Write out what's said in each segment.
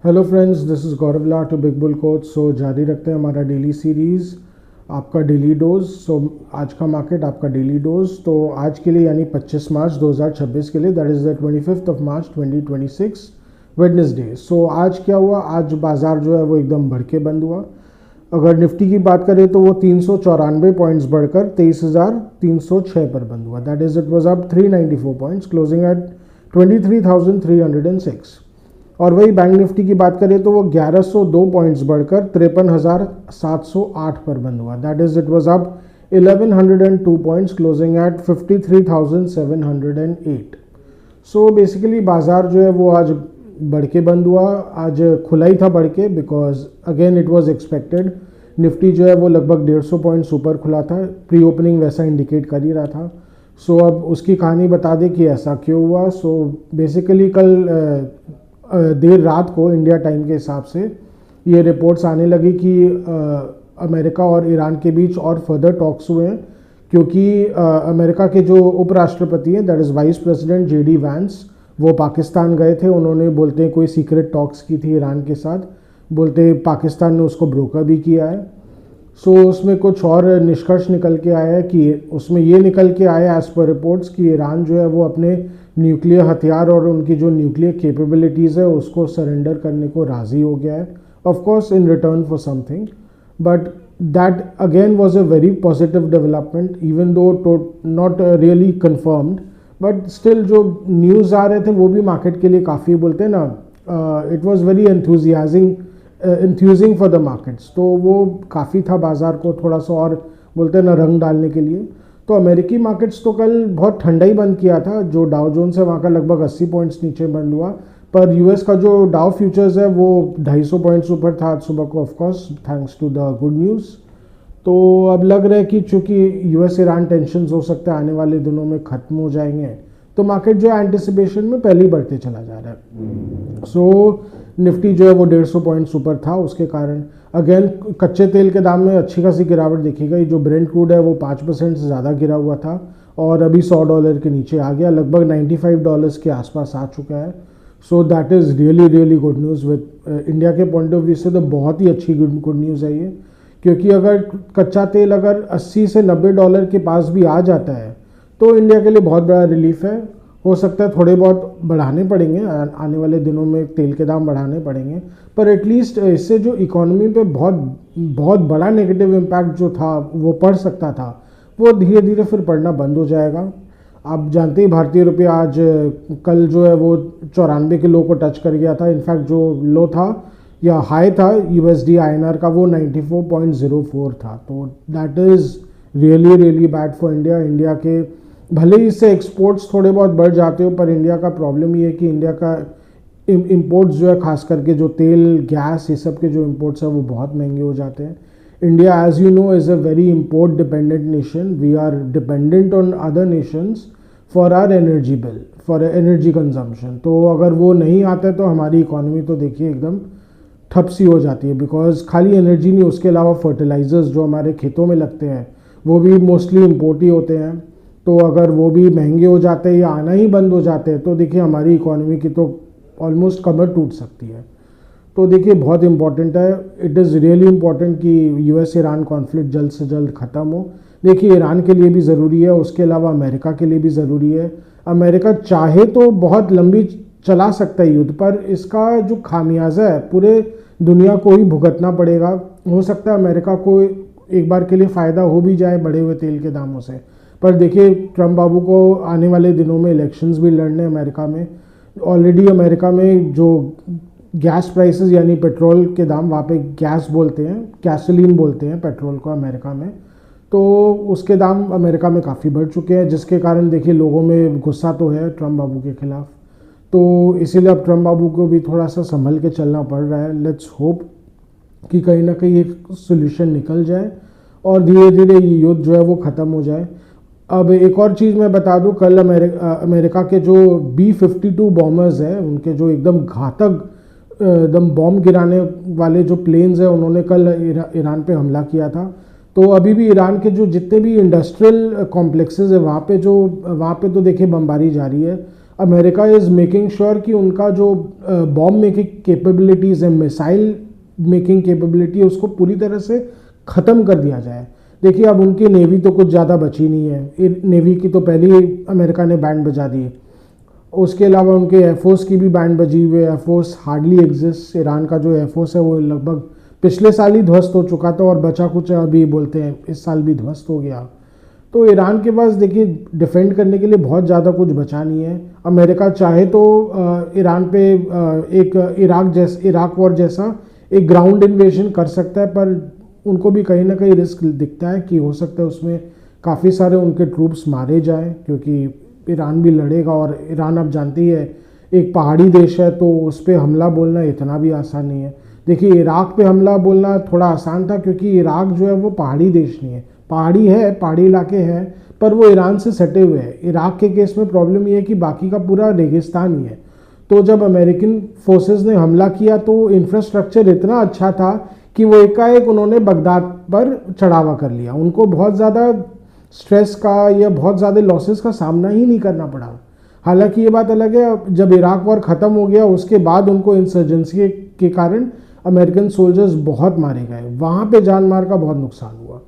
Hello friends, this is Gaurav ला to big bull coach. So जारी रखते हैं हमारा डेली सीरीज़, आपका डेली डोज। सो आज का मार्केट आपका डेली डोज तो आज के लिए यानी 25 मार्च 2026 के लिए, that is the 25 March 2026 Wednesday. So आज क्या हुआ, आज बाज़ार जो है वो एकदम बढ़ के बंद हुआ। अगर निफ्टी की बात करें तो वो 394 पॉइंट्स बढ़कर 23,306 पर बंद हुआ। That is it was up 394 points, closing at 23,306। और वही बैंक निफ्टी की बात करें तो वो 1102 पॉइंट्स बढ़कर 53,708 पर बंद हुआ। That is it was up 1102 points, closing at 53,708। So basically बाजार जो है वो आज बढ़ के बंद हुआ। आज खुला ही था बढ़ के, because again it was expected. Nifty जो है वो लगभग 150 पॉइंट्स ऊपर खुला था, प्री ओपनिंग वैसा इंडिकेट कर ही रहा था। सो अब उसकी कहानी बता दें कि ऐसा क्यों हुआ। सो बेसिकली कल देर रात को इंडिया टाइम के हिसाब से ये रिपोर्ट्स आने लगी कि अमेरिका और ईरान के बीच और फर्दर टॉक्स हुए हैं, क्योंकि अमेरिका के जो उपराष्ट्रपति हैं, that is vice president JD Vance, वो पाकिस्तान गए थे। उन्होंने बोलते हैं कोई सीक्रेट टॉक्स की थी ईरान के साथ, बोलते पाकिस्तान ने उसको ब्रोकर भी किया है। सो उसमें कुछ और निष्कर्ष निकल के आया है कि उसमें ये निकल के आया एज़ पर रिपोर्ट्स कि ईरान जो है वो अपने न्यूक्लियर हथियार और उनकी जो न्यूक्लियर कैपेबिलिटीज़ है उसको सरेंडर करने को राज़ी हो गया है, of course in return for something. But that again was a very positive development, even though not really confirmed, but still जो न्यूज़ आ रहे थे वो भी मार्केट के लिए काफ़ी, बोलते हैं ना, it was very enthusing for the markets. तो वो काफ़ी था बाज़ार को थोड़ा सा और, बोलते हैं ना, रंग डालने के लिए। तो अमेरिकी मार्केट्स तो कल बहुत ठंडा ही बंद किया था। जो डाउ जोन्स है वहाँ का लगभग 80 पॉइंट्स नीचे बंद हुआ, पर यूएस का जो डाउ फ्यूचर्स है वो 250 पॉइंट्स ऊपर था आज सुबह को, of course thanks to the good news. तो अब लग रहा है कि चूँकि यूएस ईरान टेंशन हो सकता है आने वाले दिनों में ख़त्म हो जाएंगे, तो मार्केट जो एंटिसिपेशन में पहले ही बढ़ते चला जा रहा है। सो निफ्टी जो है वो 150 पॉइंट्स ऊपर था, उसके कारण अगेन कच्चे तेल के दाम में अच्छी खासी गिरावट देखी गई। जो ब्रेंट क्रूड है वो 5% से ज़्यादा गिरा हुआ था और अभी $100 के नीचे आ गया, लगभग $95 के आसपास आ चुका है। So that is really good news. With India के पॉइंट ऑफ व्यू से तो बहुत ही अच्छी गुड न्यूज़ है ये, क्योंकि अगर कच्चा तेल अगर $80 से $90 के पास भी आ जाता है तो इंडिया के लिए बहुत बड़ा रिलीफ है। हो सकता है थोड़े बहुत बढ़ाने पड़ेंगे आने वाले दिनों में, तेल के दाम बढ़ाने पड़ेंगे, पर एटलीस्ट इससे जो इकोनॉमी पे बहुत बड़ा नेगेटिव इम्पैक्ट जो था वो पड़ सकता था, वो धीरे धीरे फिर पड़ना बंद हो जाएगा। आप जानते ही भारतीय रुपया आज कल जो है वो 94 के लो को टच कर गया था। इनफैक्ट जो लो था या हाई था USD INR का वो 94.04 था। तो that is really bad for India. India के भले ही इससे एक्सपोर्ट्स थोड़े बहुत बढ़ जाते हो, पर इंडिया का प्रॉब्लम ये है कि इंडिया का इम्पोर्ट्स जो है, खास करके जो तेल गैस ये सब के जो इम्पोर्ट्स हैं वो बहुत महंगे हो जाते हैं। India, as you know, is a very import dependent nation. We are dependent on other nations for our energy bill, for energy consumption. तो अगर वो नहीं आता है तो हमारी इकोनॉमी तो देखिए एकदम ठप सी हो जाती है, बिकॉज खाली एनर्जी नहीं, उसके अलावा फर्टिलाइजर्स जो हमारे खेतों में लगते हैं वो भी मोस्टली इम्पोर्ट ही होते हैं। तो अगर वो भी महंगे हो जाते हैं या आना ही बंद हो जाते हैं तो देखिए हमारी इकोनॉमी की तो ऑलमोस्ट कमर टूट सकती है। तो देखिए बहुत इंपॉर्टेंट है, इट इज़ रियली इम्पॉर्टेंट कि US ईरान कॉन्फ्लिक्ट जल्द से जल्द ख़त्म हो। देखिए ईरान के लिए भी ज़रूरी है, उसके अलावा अमेरिका के लिए भी ज़रूरी है। अमेरिका चाहे तो बहुत लंबी चला सकता है युद्ध, पर इसका जो खामियाजा है पूरे दुनिया को ही भुगतना पड़ेगा। हो सकता है अमेरिका को एक बार के लिए फ़ायदा हो भी जाए बढ़े हुए तेल के दामों से, पर देखिए ट्रम्प बाबू को आने वाले दिनों में इलेक्शंस भी लड़ने अमेरिका में। ऑलरेडी अमेरिका में जो गैस प्राइसेस यानी पेट्रोल के दाम, वहाँ पे गैस बोलते हैं, गैसोलीन बोलते हैं पेट्रोल को अमेरिका में, तो उसके दाम अमेरिका में काफ़ी बढ़ चुके हैं, जिसके कारण देखिए लोगों में गुस्सा तो है ट्रम्प बाबू के खिलाफ। तो इसीलिए अब ट्रम्प बाबू को भी थोड़ा सा संभल के चलना पड़ रहा है। लेट्स होप कि कहीं ना कहीं एक सोल्यूशन निकल जाए और धीरे धीरे ये युद्ध जो है वो ख़त्म हो जाए। अब एक और चीज़ मैं बता दूं, कल अमेरिका के जो B-52 बॉम्बर्स हैं, उनके जो एकदम घातक एकदम बॉम्ब गिराने वाले जो प्लेन्स हैं, उन्होंने कल ईरान पे हमला किया था। तो अभी भी ईरान के जो जितने भी इंडस्ट्रियल कॉम्प्लेक्सेस है वहाँ पे तो देखिए बमबारी जारी है। अमेरिका इज़ मेकिंग श्योर कि उनका जो बॉम्ब मेकिंग कैपेबिलिटीज़ है, मिसाइल मेकिंग कैपेबिलिटी है, उसको पूरी तरह से ख़त्म कर दिया जाए। देखिए अब उनकी नेवी तो कुछ ज़्यादा बची नहीं है, नेवी की तो पहले ही अमेरिका ने बैंड बजा दी है। उसके अलावा उनके एयरफोर्स की भी बैंड बजी हुई है, एयरफोर्स हार्डली एग्जिस्ट। ईरान का जो एयरफोर्स है वो लगभग पिछले साल ही ध्वस्त हो चुका था और बचा कुछ अभी बोलते हैं इस साल भी ध्वस्त हो गया। तो ईरान के पास देखिए डिफेंड करने के लिए बहुत ज़्यादा कुछ बचा नहीं है। अमेरिका चाहे तो ईरान पे एक इराक वॉर जैसा एक ग्राउंड इन्वेजन कर सकता है, पर उनको भी कहीं ना कहीं रिस्क दिखता है कि हो सकता है उसमें काफ़ी सारे उनके ट्रूप्स मारे जाएं, क्योंकि ईरान भी लड़ेगा और ईरान आप जानती है एक पहाड़ी देश है, तो उस पर हमला बोलना इतना भी आसान नहीं है। देखिए इराक पे हमला बोलना थोड़ा आसान था, क्योंकि इराक जो है वो पहाड़ी देश नहीं है, पहाड़ी है, पहाड़ी इलाके हैं, पर वो ईरान से सटे हुए हैं। इराक के केस में प्रॉब्लम ये है कि बाकी का पूरा रेगिस्तान ही है। तो जब अमेरिकन फोर्सेस ने हमला किया तो इंफ्रास्ट्रक्चर इतना अच्छा था कि वो एकाएक उन्होंने बगदाद पर चढ़ावा कर लिया। उनको बहुत ज़्यादा स्ट्रेस का या बहुत ज़्यादा लॉसेस का सामना ही नहीं करना पड़ा। हालांकि ये बात अलग है, जब इराक वॉर ख़त्म हो गया उसके बाद उनको इंसर्जेंसी के कारण अमेरिकन सोल्जर्स बहुत मारे गए, वहाँ पे जान मार का बहुत नुकसान हुआ।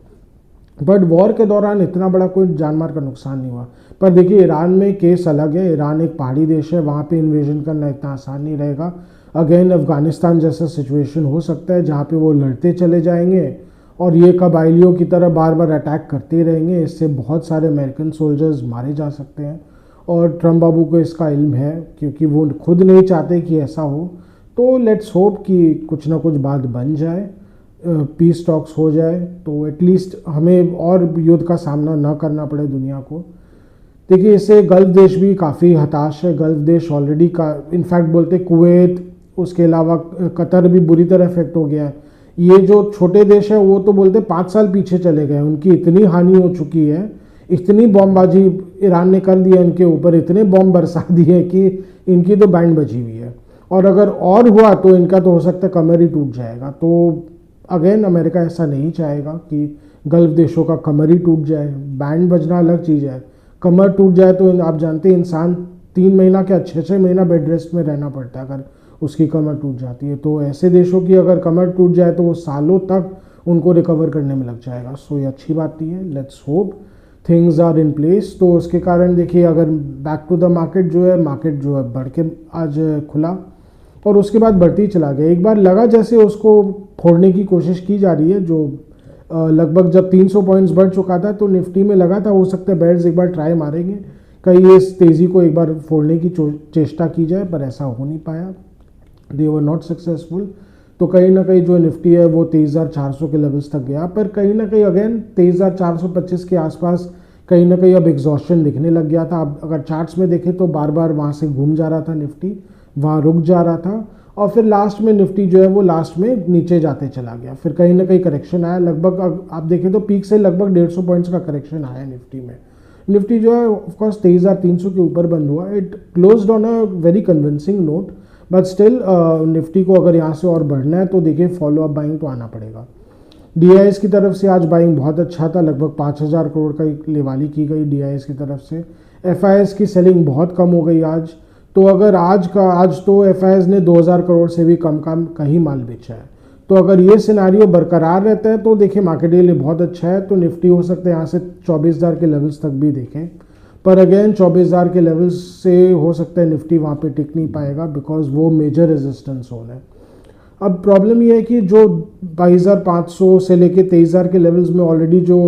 बट वॉर के दौरान इतना बड़ा कोई जान मार का नुकसान नहीं हुआ। पर देखिए ईरान में केस अलग है, ईरान एक पहाड़ी देश है, वहाँ पे इन्वेजन करना इतना आसान नहीं रहेगा। अगेन अफगानिस्तान जैसा सिचुएशन हो सकता है जहाँ पे वो लड़ते चले जाएंगे और ये कबाइलियों की तरह बार बार अटैक करते रहेंगे। इससे बहुत सारे अमेरिकन सोल्जर्स मारे जा सकते हैं और ट्रम्प बाबू को इसका इल्म है, क्योंकि वो खुद नहीं चाहते कि ऐसा हो। तो लेट्स होप कि कुछ ना कुछ बात बन जाए, पीस टॉक्स हो जाए, तो एटलीस्ट हमें और युद्ध का सामना ना करना पड़े दुनिया को। देखिए इससे गल्फ देश भी काफ़ी हताश है। गल्फ देश ऑलरेडी का इनफैक्ट बोलते कुवैत, उसके अलावा कतर भी बुरी तरह इफेक्ट हो गया है। ये जो छोटे देश है वो तो बोलते 5 साल पीछे चले गए, उनकी इतनी हानि हो चुकी है, इतनी बॉम्बबाजी ईरान ने कर दिया इनके ऊपर, इतने बॉम्ब बरसा दिए कि इनकी तो बैंड बजी हुई है। और अगर और हुआ तो इनका तो हो सकता है कमर ही टूट जाएगा। तो अगेन अमेरिका ऐसा नहीं चाहेगा कि गल्फ देशों का कमर ही टूट जाए। बैंड बजना अलग चीज़ है, कमर टूट जाए तो आप जानते हैं इंसान 3 महीना क्या 6-6 महीना बेड रेस्ट में रहना पड़ता है अगर उसकी कमर टूट जाती है। तो ऐसे देशों की अगर कमर टूट जाए तो वो सालों तक उनको रिकवर करने में लग जाएगा। सो ये अच्छी बात नहीं है। Let's hope things are in place. तो उसके कारण देखिए अगर बैक टू द मार्केट जो है बढ़ के आज खुला और उसके बाद बढ़ती चला गया। एक बार लगा जैसे उसको फोड़ने की कोशिश की जा रही है, जो लगभग जब 300 पॉइंट्स बढ़ चुका था तो निफ्टी में लगा था हो सकता है बेयर्स एक बार ट्राई मारेंगे, कहीं इस तेज़ी को एक बार फोड़ने की चेष्टा की जाए, पर ऐसा हो नहीं पाया। दे वर नॉट सक्सेसफुल। तो कहीं ना कहीं जो निफ्टी है वो 23,400 के लेवल्स तक गया, पर कहीं ना कहीं अगेन 23,425 के आसपास कहीं ना कहीं अब एग्जॉस्शन दिखने लग गया था। अब अगर चार्ट्स में देखें तो बार बार वहाँ से घूम जा रहा था निफ्टी, वहाँ रुक जा रहा था और फिर लास्ट में निफ्टी जो है वो लास्ट में नीचे जाते चला गया। फिर कहीं ना कहीं करेक्शन आया, लगभग आप देखें तो पीक से लगभग 150 पॉइंट्स का करेक्शन आया निफ्टी में। निफ्टी जो है ऑफकोर्स 23,300 के ऊपर बंद हुआ। It closed on a very convincing note, but still Nifty को अगर यहाँ से और बढ़ना है तो देखिए फॉलो अप बाइंग तो आना पड़ेगा। DIS की तरफ से आज बाइंग बहुत अच्छा था, लगभग 5,000 करोड़ का लेवाली की गई DIS की तरफ से। FIS की सेलिंग बहुत कम हो गई आज। तो अगर आज तो FIS ने 2,000 करोड़ से भी कम का ही माल बेचा है। तो अगर ये सिनारियो बरकरार रहता है तो देखिए मार्केट के लिए बहुत अच्छा है। तो निफ्टी हो सकता है यहाँ से 24,000 के लेवल्स तक भी देखें, पर अगेन 24,000 के लेवल्स से हो सकता है निफ्टी वहाँ पे टिक नहीं पाएगा, बिकॉज वो मेजर रेजिस्टेंस जोन है। अब प्रॉब्लम ये है कि जो 22,500 से लेके 23,000 के लेवल्स में ऑलरेडी जो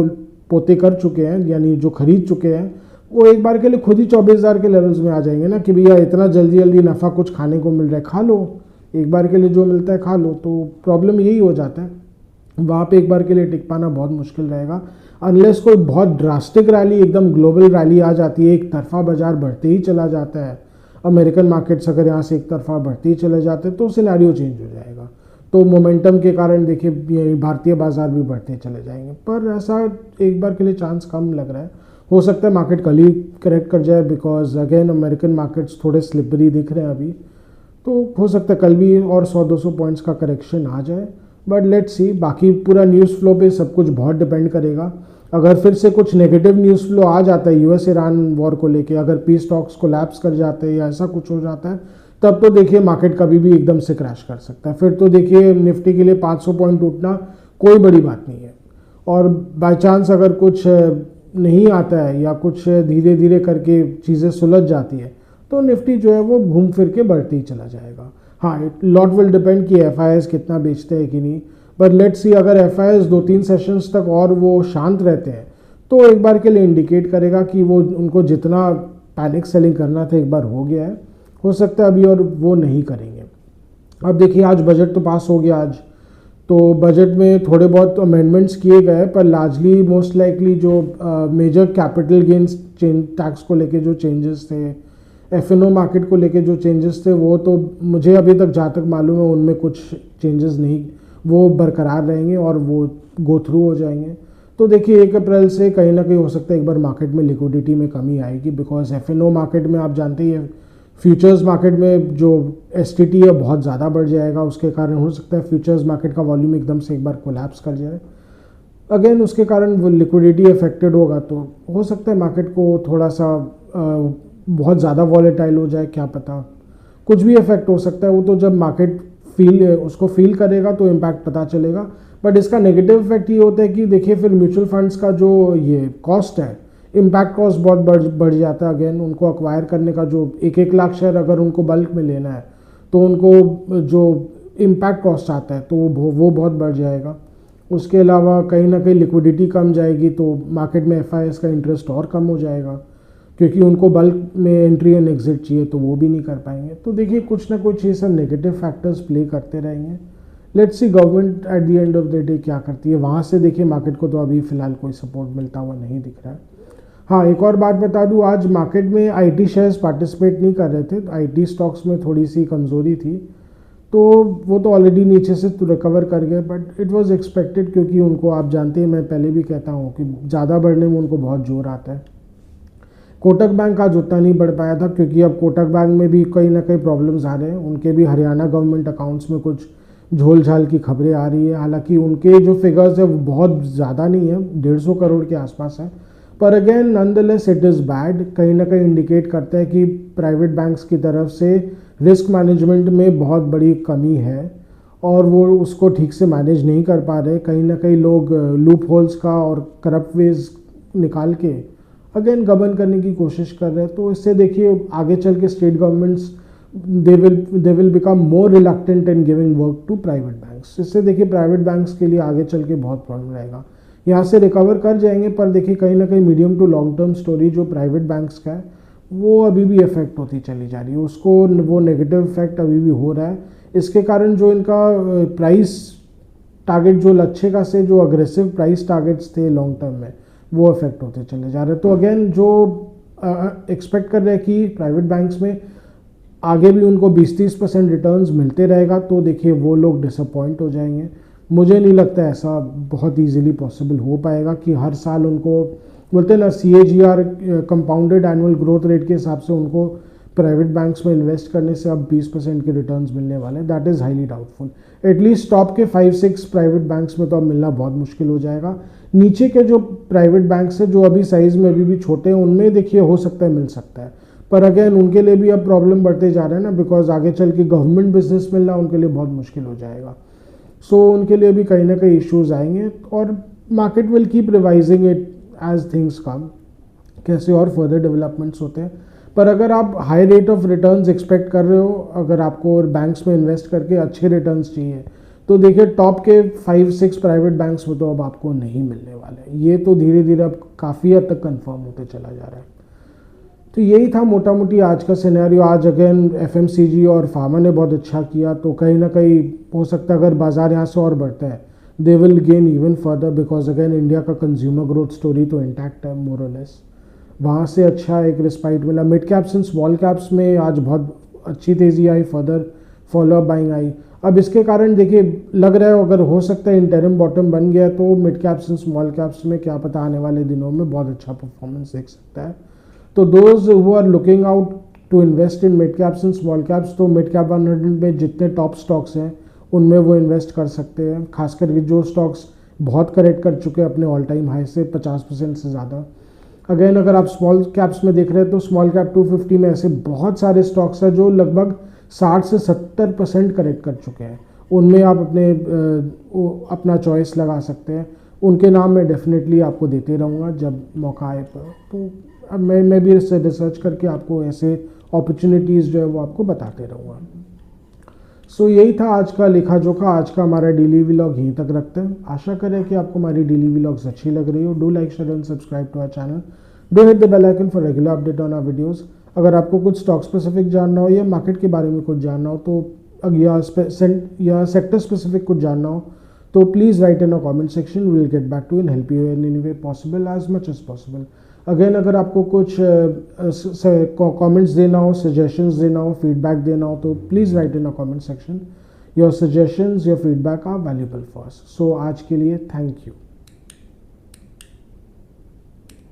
पोते कर चुके हैं, यानी जो खरीद चुके हैं, वो एक बार के लिए खुद ही 24,000 के लेवल्स में आ जाएंगे ना कि भैया इतना जल्दी जल्दी नफ़ा कुछ खाने को मिल रहा है, खा लो, एक बार के लिए जो मिलता है खा लो। तो प्रॉब्लम यही हो जाता है, वहाँ पे एक बार के लिए टिक पाना बहुत मुश्किल रहेगा, अनलेस कोई बहुत ड्रास्टिक रैली, एकदम ग्लोबल रैली आ जाती है, एक तरफा बाजार बढ़ते ही चला जाता है। अमेरिकन मार्केट्स अगर यहाँ से एक तरफा बढ़ते ही चले जाते हैं तो सिनेरियो चेंज हो जाएगा। तो मोमेंटम के कारण देखिए भारतीय बाजार भी बढ़ते चले जाएंगे, पर ऐसा एक बार के लिए चांस कम लग रहा है। हो सकता है मार्केट कल ही करेक्ट कर जाए, बिकॉज अगेन अमेरिकन मार्केट्स थोड़े स्लिपरी दिख रहे हैं अभी। तो हो सकता है कल भी और 100-200 पॉइंट्स का करेक्शन आ जाए, बट लेट्स सी। बाकी पूरा न्यूज़ फ्लो पे सब कुछ बहुत डिपेंड करेगा। अगर फिर से कुछ नेगेटिव न्यूज़ फ्लो आ जाता है यूएस ईरान वॉर को लेके, अगर पीस टॉक्स कोलैप्स कर जाते हैं या ऐसा कुछ हो जाता है, तब तो देखिए मार्केट कभी भी एकदम से क्रैश कर सकता है। फिर तो देखिए निफ्टी के लिए 500 पॉइंट टूटना कोई बड़ी बात नहीं है। और बाय चांस अगर कुछ नहीं आता है या कुछ धीरे धीरे करके चीज़ें सुलझ जाती है, तो निफ्टी जो है वो घूम फिर के बढ़ते ही चला जाएगा। हाँ, लॉट विल डिपेंड कि एफआईआईज कितना बेचते हैं कि नहीं, पर लेट्स सी अगर एफआईआईज 2-3 सेशंस तक और वो शांत रहते हैं तो एक बार के लिए इंडिकेट करेगा कि वो उनको जितना पैनिक सेलिंग करना था एक बार हो गया है, हो सकता है अभी और वो नहीं करेंगे। अब देखिए आज बजट तो पास हो गया आज, तो बजट में थोड़े बहुत अमेंडमेंट्स किए गए, पर लार्जली मोस्ट लाइकली जो मेजर कैपिटल गेन्स टैक्स को लेके जो चेंजेस थे, एफएनओ मार्केट को लेके जो चेंजेस थे, वो तो मुझे अभी तक जहाँ तक मालूम है उनमें कुछ चेंजेस नहीं, वो बरकरार रहेंगे और वो गो थ्रू हो जाएंगे। तो देखिए 1 अप्रैल से कहीं ना कहीं हो सकता है एक बार मार्केट में लिक्विडिटी में कमी आएगी, बिकॉज एफएनओ मार्केट में आप जानते ही हैं फ्यूचर्स मार्केट में जो एसटीटी है बहुत ज़्यादा बढ़ जाएगा, उसके कारण हो सकता है फ्यूचर्स मार्केट का वॉल्यूम एकदम से एक बार कोलैप्स कर जाए। अगेन उसके कारण वो लिक्विडिटी अफेक्टेड होगा, तो हो सकता है मार्केट को थोड़ा सा बहुत ज़्यादा वॉलेटाइल हो जाए, क्या पता कुछ भी इफेक्ट हो सकता है। वो तो जब मार्केट उसको फील करेगा तो इम्पैक्ट पता चलेगा। बट इसका नेगेटिव इफेक्ट ये होता है कि देखिए फिर म्यूचुअल फंड्स का जो ये कॉस्ट है, इम्पैक्ट कॉस्ट बहुत बढ़ जाता है। अगेन उनको अक्वायर करने का जो 1-1 लाख शेयर अगर उनको बल्क में लेना है तो उनको जो इम्पैक्ट कॉस्ट आता है तो वो बहुत बढ़ जाएगा। उसके अलावा कहीं ना कहीं लिक्विडिटी कम जाएगी, तो मार्केट में एफआईआईज का इंटरेस्ट और कम हो जाएगा, क्योंकि उनको बल्क में एंट्री एंड एग्जिट चाहिए तो वो भी नहीं कर पाएंगे। तो देखिए कुछ ना कुछ ये सब नेगेटिव फैक्टर्स प्ले करते रहेंगे। Let's see government at the end of the day क्या करती है। वहाँ से देखिए मार्केट को तो अभी फ़िलहाल कोई सपोर्ट मिलता हुआ नहीं दिख रहा है। हाँ, एक और बात बता दूँ, आज मार्केट में आईटी शेयर्स पार्टिसिपेट नहीं कर रहे थे, तो आईटी स्टॉक्स में थोड़ी सी कमज़ोरी थी, तो वो तो ऑलरेडी नीचे से तो रिकवर कर गए, बट इट वाज एक्सपेक्टेड, क्योंकि उनको आप जानते हैं मैं पहले भी कहता हूँ कि ज़्यादा बढ़ने में उनको बहुत जोर आता है। कोटक बैंक आज उतना नहीं बढ़ पाया था, क्योंकि अब कोटक बैंक में भी कहीं ना कहीं प्रॉब्लम्स आ रहे हैं। उनके भी हरियाणा गवर्नमेंट अकाउंट्स में कुछ झोल झाल की खबरें आ रही है। हालांकि उनके जो फिगर्स है वो बहुत ज़्यादा नहीं है, 150 करोड़ के आसपास है, पर again nonetheless it is bad. कहीं ना कहीं इंडिकेट करता है कि प्राइवेट बैंक्स की तरफ से रिस्क मैनेजमेंट में बहुत बड़ी कमी है और वो उसको ठीक से मैनेज नहीं कर पा रहे। कहीं ना कहीं लोग लूप होल्स का और करप्ट वेज निकाल के अगेन गबन करने की कोशिश कर रहे हैं। तो इससे देखिए आगे चल के state governments they will become more reluctant in giving work to private banks. इससे देखिए प्राइवेट बैंक्स के लिए आगे चल के बहुत प्रॉब्लम रहेगा। यहाँ से रिकवर कर जाएंगे, पर देखिए कहीं ना कहीं medium to long term story जो प्राइवेट बैंक्स का है वो अभी भी इफेक्ट होती चली जा रही है, उसको वो नेगेटिव इफेक्ट अभी भी हो रहा है। इसके कारण जो इनका प्राइस टारगेट जो लक्ष्य का से जो अग्रेसिव प्राइस टारगेट्स थे लॉन्ग टर्म में, वो इफेक्ट होते चले जा रहे हैं। तो अगेन जो एक्सपेक्ट कर रहे हैं कि प्राइवेट बैंक्स में आगे भी उनको 20-30% रिटर्न्स मिलते रहेगा, तो देखिए वो लोग डिसअपॉइंट हो जाएंगे। मुझे नहीं लगता ऐसा बहुत इजीली पॉसिबल हो पाएगा कि हर साल उनको बोलते हैं ना CAGR compounded annual growth rate के हिसाब से उनको प्राइवेट बैंक्स में इन्वेस्ट करने से अब 20% के रिटर्न्स मिलने वाले हैं। That is highly doubtful. At least top के 5-6 प्राइवेट बैंक्स में तो अब मिलना बहुत मुश्किल हो जाएगा। नीचे के जो प्राइवेट बैंक्स हैं जो अभी साइज़ में अभी भी छोटे हैं, उनमें देखिए हो सकता है मिल सकता है, पर अगेन उनके लिए भी अब प्रॉब्लम बढ़ते जा रहे हैं ना, बिकॉज आगे चल के गवर्नमेंट बिजनेस मिलना उनके लिए बहुत मुश्किल हो जाएगा। सो उनके लिए भी कहीं ना कहीं इश्यूज आएंगे और market will keep revising it as things come, कैसे और फर्दर डेवलपमेंट्स होते हैं। पर अगर आप high rate of returns expect कर रहे हो, अगर आपको बैंक्स में इन्वेस्ट करके अच्छे रिटर्न्स चाहिए, तो देखिए टॉप के 5-6 प्राइवेट बैंक्स में तो अब आपको नहीं मिलने वाले। ये तो धीरे धीरे अब काफ़ी हद तक कंफर्म होते चला जा रहा है। तो यही था मोटा मोटी आज का सिनेरियो। आज अगेन FMCG और फार्मा ने बहुत अच्छा किया, तो कहीं ना कहीं हो सकता है अगर बाजार यहाँ से और बढ़ता है they will gain even further, because again India का कंज्यूमर ग्रोथ स्टोरी तो इंटैक्ट है मोर और लेस। वहाँ से अच्छा एक रिस्पाइट मिला। Mid caps and small caps में आज बहुत अच्छी तेज़ी आई, further follow up buying I. अब इसके कारण देखिए लग रहा है अगर हो सकता है इंटरिम बॉटम बन गया तो mid caps and small caps में क्या पता आने वाले दिनों में बहुत अच्छा परफॉर्मेंस देख सकता है। तो those who are looking out to invest in mid caps and small caps, तो मिड कैप 100 में जितने टॉप स्टॉक्स हैं उनमें वो इन्वेस्ट कर सकते हैं। खास करके जो स्टॉक्स बहुत करेक्ट कर चुके हैं अपने ऑल टाइम हाई से 50% से ज़्यादा। अगेन अगर आप स्मॉल कैप्स में देख रहे हैं तो स्मॉल कैप 250 में ऐसे बहुत सारे स्टॉक्स हैं जो लगभग 60 से 70% करेक्ट कर चुके हैं। उनमें आप अपना चॉइस लगा सकते हैं। उनके नाम मैं डेफिनेटली आपको देते रहूँगा जब मौका आए पर। तो अब मैं भी इससे रिसर्च करके आपको ऐसे अपॉर्चुनिटीज़ जो है वो आपको बताते रहूँगा। सो यही था आज का लेखा जोखा। आज का हमारा डेली व्लॉग यहीं तक रखते हैं। आशा करें कि आपको हमारी डेली व्लॉग्स अच्छी लग रही हो। Do like share and subscribe to our channel. Do hit the bell icon for regular update on our videos. अगर आपको कुछ स्टॉक स्पेसिफिक जानना हो या मार्केट के बारे में कुछ जानना हो तो या सेक्टर स्पेसिफिक कुछ जानना हो तो please write in a comment section. We will get back to and help you in any way possible as much as possible. Again अगर आपको कुछ कमेंट्स देना हो, सजेशंस देना हो, फीडबैक देना हो तो please write in a comment section. Your suggestions, your feedback are valuable for us. So आज के लिए थैंक यू।